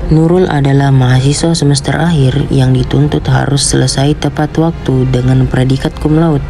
Nurul adalah mahasiswa semester akhir yang dituntut harus selesai tepat waktu dengan predikat cum laude.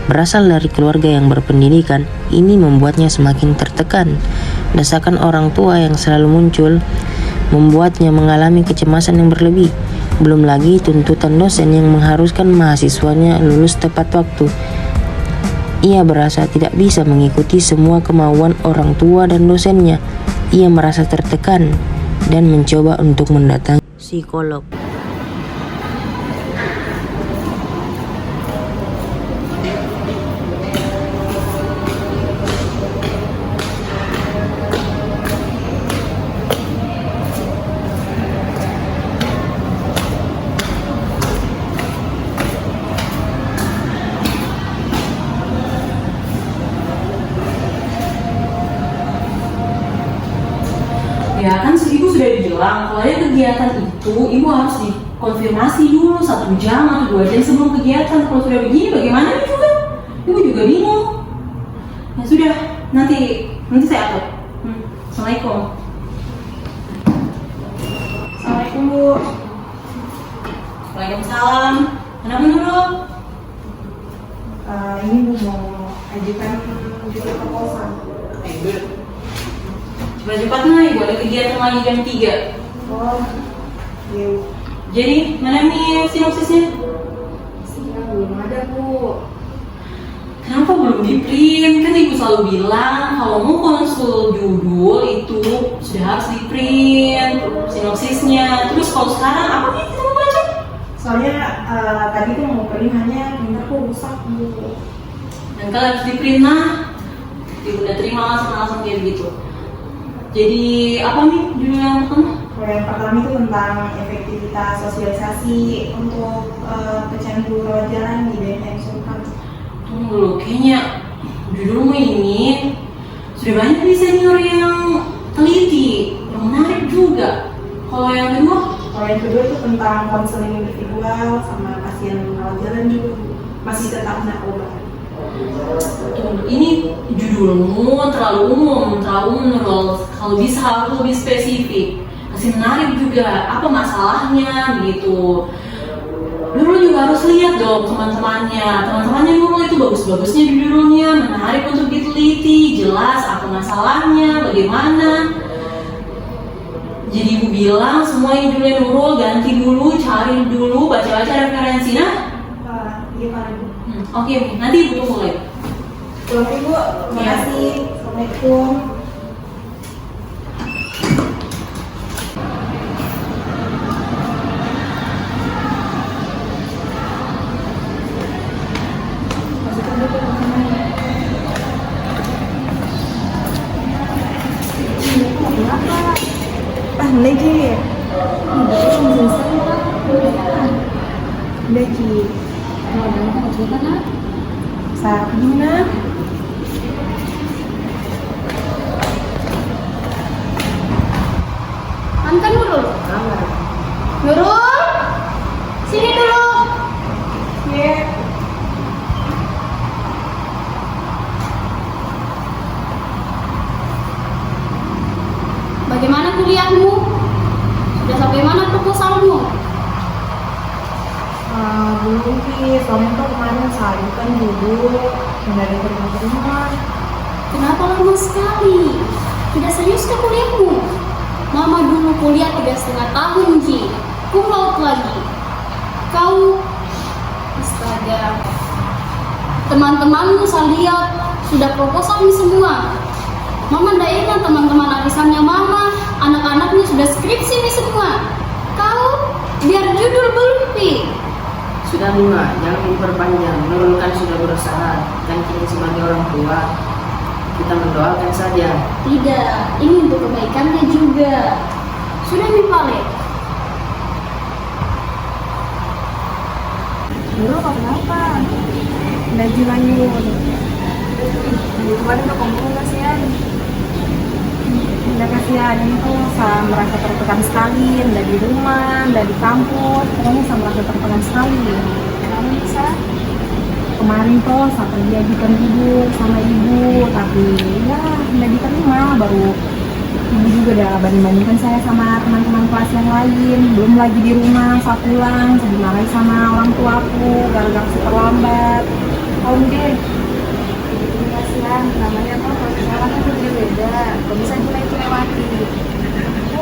Berasal dari keluarga yang berpendidikan, ini membuatnya semakin tertekan. Desakan orang tua yang selalu muncul membuatnya mengalami kecemasan yang berlebih. Belum lagi tuntutan dosen yang mengharuskan mahasiswanya lulus tepat waktu. Ia merasa tidak bisa mengikuti semua kemauan orang tua dan dosennya. Ia merasa tertekan dan mencoba untuk mendatangi psikolog. Ya kan ibu sudah bilang kalau ada kegiatan itu ibu harus dikonfirmasi dulu 1 jam atau 2 jam sebelum kegiatan. Kalau sudah begini bagaimana ibu juga bingung. Ya sudah, nanti saya atur. Assalamualaikum. Assalamualaikum Bu. Waalaikumsalam. Kenapa dulu? Ini Bu mau ajukan judul proposal. Cepat-cepat ibu ada kegiatan lagi jam 3. Oh, iya. Jadi mana nih sinopsisnya? Belum ada Bu. Kenapa belum di print? Kan ibu selalu bilang kalau mau konsul judul itu sudah harus di print sinopsisnya. Terus kalau sekarang apa nih kita mau baca? Soalnya tadi tuh mau print hanya printerku rusak Bu. Dan kalau harus di print ibu udah terima langsung kayak begitu. Jadi apa nih judul yang pertama? Kalau yang pertama itu tentang efektivitas sosialisasi untuk pecandu rawat jalan di BNN Sultan. Tunggu dulu, kayaknya judulmu ini sudah banyak nih senior yang teliti, yang menarik juga. Kalau yang kedua? Kalau yang kedua itu tentang konseling individual sama pasien rawat jalan juga masih tetap narkoba. Ini judulmu terlalu umum, menurut. Kalau bisa harus lebih spesifik. Masih menarik juga. Apa masalahnya gitu. Dulu juga harus lihat dong teman-temannya Nurul itu bagus-bagusnya di judulnya, menarik untuk diteliti, jelas apa masalahnya, bagaimana. Jadi ibu bilang semua yang judulnya Nurul ganti dulu, cari dulu, baca-baca referensinya. Iya Pak Ibu. Oke, nanti ibu tunggu lagi. Terima Ibu, terima kasih. Assalamualaikum. Lagi sa gimana? Angkat Nurul. Nurul, sini dulu. Ya. Bagaimana kuliahmu? Sudah sampai mana proposalmu? Belum sih, soalnya tuh kemarin saya kan dulu dari rumah. Kenapa lama sekali? Tidak serius ke kuliahmu? Mama dulu kuliah 3,5 tahun Ji. Cum laude lagi. Kau, astaga. Teman-temanmu saya lihat sudah proposal nih semua. Mama ndak ingat teman-teman arisannya Mama, anak-anaknya sudah skripsi nih semua. Kau biar judul belum pi. Sudah Mima, jangan diperpanjang. Nurul kan sudah berusaha, dan kita sebagai orang tua kita mendoakan saja. Tidak, ini untuk kebaikannya juga. Sudah nih Pale. Dulu kenapa? Lagi lanjut. Kemarin tuh kamu kasihan. Udah kasihan, ini tuh saya merasa tertekan sekali, nggak di rumah, nggak di kampus, pokoknya saya merasa tertekan sekali. Kenapa bisa? Kemarin tuh sampai diajukan ibu sama ibu, tapi ya nggak diterima. Baru ibu juga udah banding-bandingkan saya sama teman-teman kelas yang yang lain. Belum lagi di rumah saat pulang saya dimarahi sama orang tuaku gara-gara saya terlambat. Tolong deh. Kasihan, namanya tuh kalau sekarang kan berbeda, gak bisa kita itu lewati.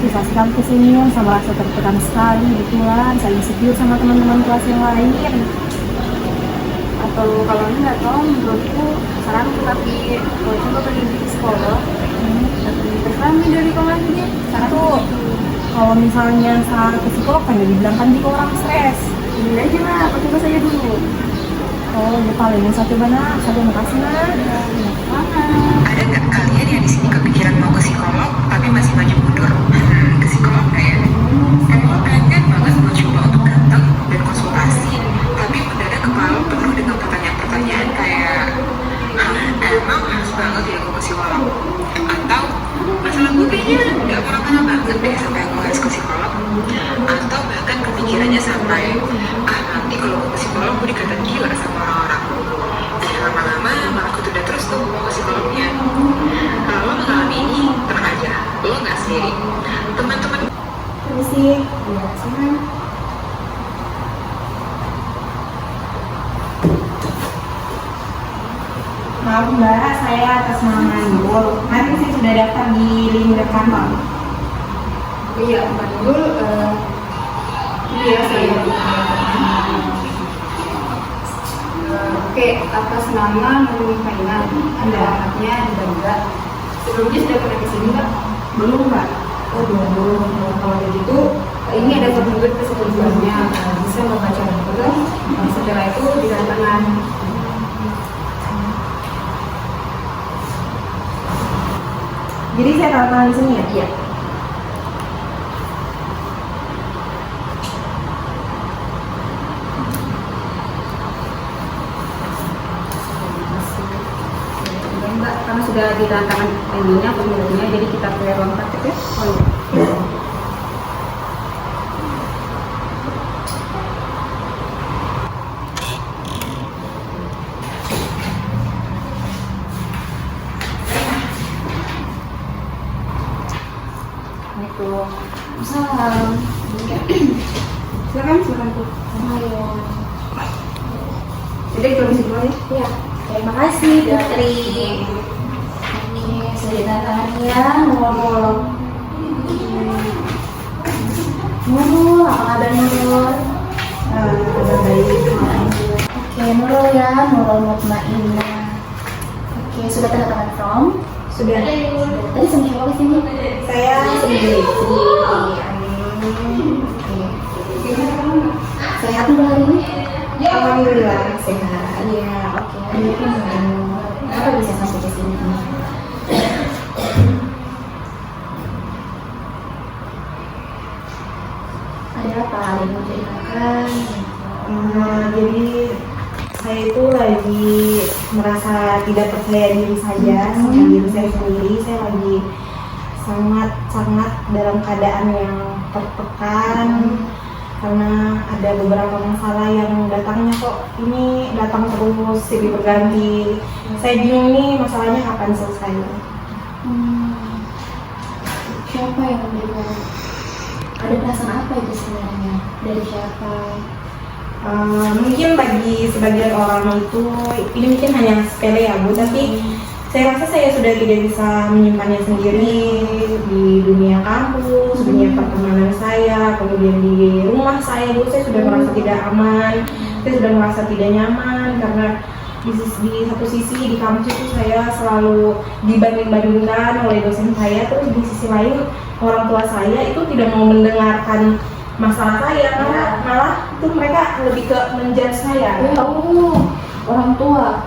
Bisa sekali kesini saya merasa tertekan sekali. Betulan saya insecure sama teman-teman kelas yang lain. Atau kalau enggak, tolong menurutku sekarang tapi kalau coba pergi ke psikolog, tapi terkami dari kalau lagi dia sekarang Tuh, kalau misalnya saya ke psikolog kan dibilang kan jika orang stres. ini aja lah, aku coba saja dulu. Oh, ya paling saya coba nak. Terima kasih nak. Ada nggak kalian yang di sini kepikiran mau ke psikolog tapi masih maju mundur? Ke psikolog nggak ya? Emang pengen banget mau coba untuk datang dan konsultasi, tapi mendadak kepala penuh dengan pertanyaan-pertanyaan kayak, emang harus banget ya aku ke psikolog? Atau masalah gue kayaknya nggak parah-parah banget deh sampai aku harus ke psikolog? Atau bahkan kepikirannya sampai, nanti kalau gue ke psikolog gue dikata gila sama orang-orang. Lama-lama malah ketunda terus tuh mau ke psikolognya. Kalau lo mengalami ini, tenang aja, lo nggak sendiri. Teman-teman Permisi, ya sini. Maaf mbak, saya atas nama Nurul. Kemarin saya sudah daftar di link web kantor. Iya, Mbak Nurul, iya saya. Oke, atas nama Nurul Kainan, Anda anaknya di Bangga. Sebelumnya sudah pernah ke sini Mbak? Belum mbak. Oh belum. Kalau begitu, ini ada petunjuk keseluruhannya. Bisa membaca dulu. Setelah itu didatangkan. Jadi saya tanda tangan di sini ya? Iya. Mbak, karena sudah ditandatangan ininya, formulirnya, jadi kita ke ruang praktek ya? Oh iya. Salam. Silakan Bu. Ayo. Jadi permisi dulu ya. Ya, terima kasih Putri. Ini sudah datang ya, Nurul. Nurul, apa kabar Nurul? Kabar baik. Oke, Nurul ya, Nurul Mutmainah. Oke, sudah tanda tangan form? Sudah. Tadi sama siapa ke sini? Saya sendiri. Sehat nggak hari ini? Ya alhamdulillah. Sehat. Iya, oke. Hari ini kenapa bisa sampai ke sini? Ada apa? Ada yang mau ceritakan? Jadi saya itu lagi merasa tidak percaya diri saja sama diri saya sendiri. Saya lagi sangat dalam keadaan yang tertekan karena ada beberapa masalah yang datangnya kok ini datang terus silih berganti. Saya bingung nih masalahnya kapan selesainya. Siapa yang memberikan? Ada perasaan apa itu sebenarnya? Dari siapa? Mungkin bagi sebagian orang itu ini mungkin hanya sepele ya Bu, tapi saya rasa saya sudah tidak bisa menyimpannya sendiri di dunia kampus, dunia pertemanan saya, kemudian di rumah saya Bu, saya sudah merasa tidak aman, saya sudah merasa tidak nyaman karena di satu sisi di kampus itu saya selalu dibanding-bandingkan oleh dosen saya, terus di sisi lain orang tua saya itu tidak mau mendengarkan masalah saya, malah itu mereka lebih ke menjudge saya. Orang tua.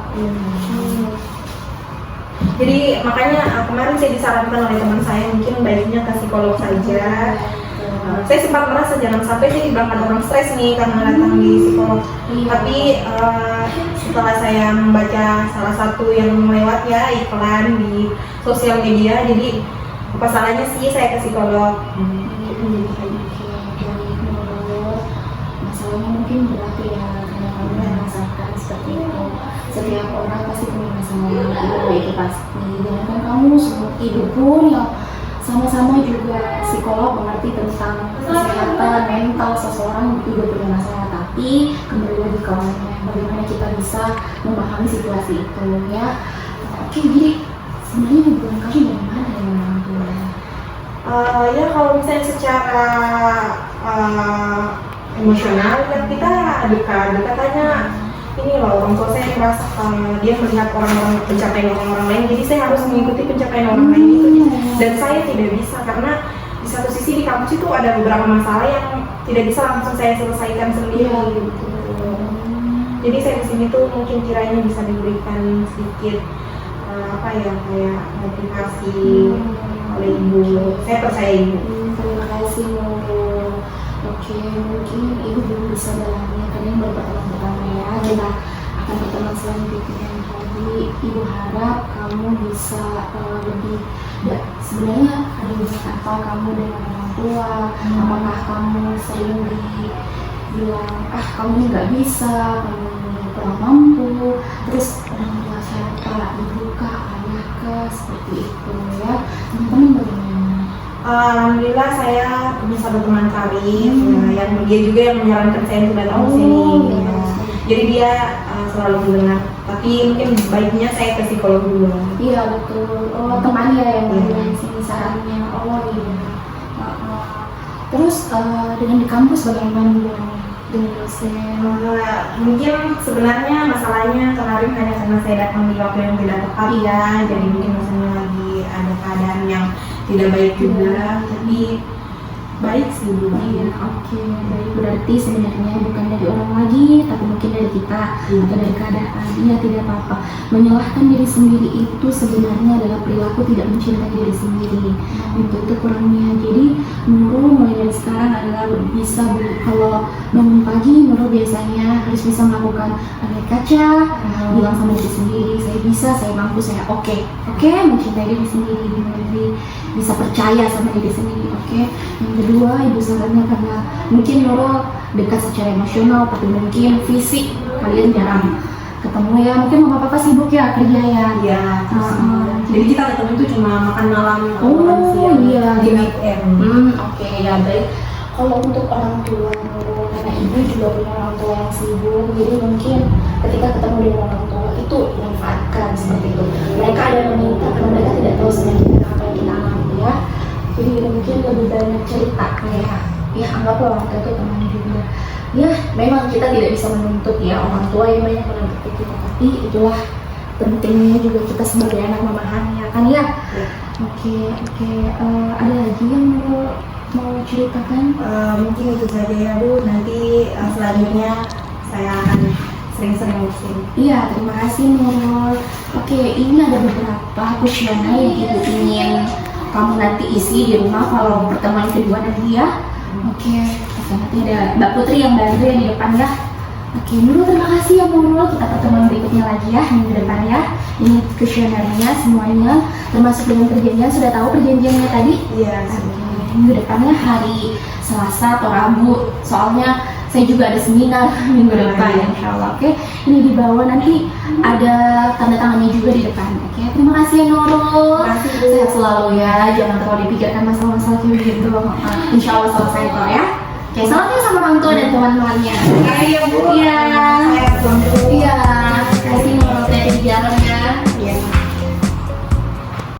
Jadi makanya kemarin saya disarankan oleh teman saya mungkin baiknya ke psikolog saja. Saya sempat merasa jangan sampai saya dibilang orang stres nih karena datang di psikolog. Tapi setelah saya membaca salah satu yang lewat ya iklan di sosial media, jadi apa salahnya sih saya ke psikolog. Masalahnya mungkin berat ya, karena kamu merasakan seperti itu. Setiap orang pasti punya masalah, itu pasti. Dan kan kamu semua hidup pun yang sama-sama juga psikolog mengerti tentang kesehatan kesehatan mental seseorang juga punya masalah, tapi kembali lagi ke orangnya, bagaimana kita bisa memahami situasi itu ya. Oke, jadi sebenarnya hubungan kamu dari mana dengan orang tua? Ya kalau misalnya secara emosional kan kita dekat-dekatannya ini loh, orang tua saya merasa dia melihat orang-orang pencapaian orang lain, jadi saya harus mengikuti pencapaian orang lain itu, dan saya tidak bisa karena di satu sisi di kampus itu ada beberapa masalah yang tidak bisa langsung saya selesaikan sendiri. Jadi saya di sini tuh mungkin kiranya bisa diberikan sedikit kayak motivasi oleh ibu. Saya percaya ibu. Terima kasih Nurul. Oke, mungkin ibu belum bisa dalamnya karena ini baru pertemuan pertama ya. Kita akan pertemuan selanjutnya. Jadi ibu harap kamu bisa lebih sebenarnya ada hubungan apa kamu dengan orang tua? Apakah kamu sering dibilang kamu ini nggak bisa, kamu ini kurang mampu, terus orang tua siapa, ibu kah, ayah kah, seperti itu ya. Teman-teman bagaimana? Alhamdulillah saya bisa berteman karib, yang dia juga yang menyarankan saya untuk datang ke sini. Ya. Jadi dia selalu mendengar, tapi mungkin baiknya saya ke psikolog dulu. Iya betul. Oh teman ya yang bilang sini sarannya. Oh iya. Terus dengan di kampus bagaimana dengan dosen? Mungkin sebenarnya masalahnya kemarin hanya karena saya datang di waktu yang tidak tepat ya, jadi mungkin misalnya lagi ada keadaan yang tidak baik juga, tapi baik sih Bu. Iya, oke, baik. Berarti sebenarnya bukan dari orang lagi, tapi mungkin dari kita atau dari keadaan. Iya, tidak apa-apa. Menyalahkan diri sendiri itu sebenarnya adalah perilaku tidak mencintai diri sendiri. Itu kurangnya. Jadi Nurul mulai dari sekarang adalah bisa kalau bangun pagi Nurul biasanya harus bisa melakukan lihat kaca, bilang sama diri sendiri, saya bisa, saya mampu, saya oke, mencintai diri sendiri, bisa percaya sama diri sendiri, oke. Yang kedua, ibu sarannya karena mungkin Nurul dekat secara emosional, tapi mungkin fisik kalian jarang ketemu ya. Mungkin mama papa sibuk ya kerja ya. Iya. Jadi kita ketemu itu cuma makan malam atau Oh makan siang iya, di weekend. Oke, ya baik. Kalau untuk orang tua Nurul, karena ibu juga punya orang tua yang sibuk, jadi mungkin ketika ketemu dengan orang tua itu manfaatkan seperti itu. Mereka ada meminta karena mereka tidak tahu sebenarnya apa yang kita alami ya. Jadi mungkin lebih banyak cerita ya anggaplah orang tua itu teman juga. Ya memang kita tidak bisa menuntut ya orang tua yang banyak menuntut kita, tapi itulah pentingnya juga kita sebagai anak memahami ya kan ya. Oke. Ada lagi yang mau ceritakan? Mungkin itu saja ya Bu, nanti selanjutnya saya akan sering-sering kesini. Iya, terima kasih Nurul. Oke, ini ada beberapa kuesioner yang ibu ingin kamu nanti isi di rumah kalau pertemuan kedua nanti ya. Oke, nanti ada Mbak Putri yang bantu yang di depan ya. Oke, Nurul terima kasih ya Nurul. Kita pertemuan berikutnya lagi ya minggu depan ya. Ini kuesionernya semuanya, termasuk dengan perjanjian. Sudah tahu perjanjiannya tadi? Iya. Minggu depannya hari Selasa atau Rabu. Soalnya saya juga ada seminar minggu depan ya, insya Allah. Oke, ini di bawah nanti ada tanda tangannya juga di depan. Oke, terima kasih ya Nurul. Sehat selalu ya, jangan terlalu dipikirkan masalah-masalah kayak gitu. Insya Allah selesai kok ya. Oke, salamnya sama orang tua dan teman-temannya. Iya Bu. Iya. Saya pulang dulu. Iya. Terima kasih Nurul, saya di jalan ya. Iya.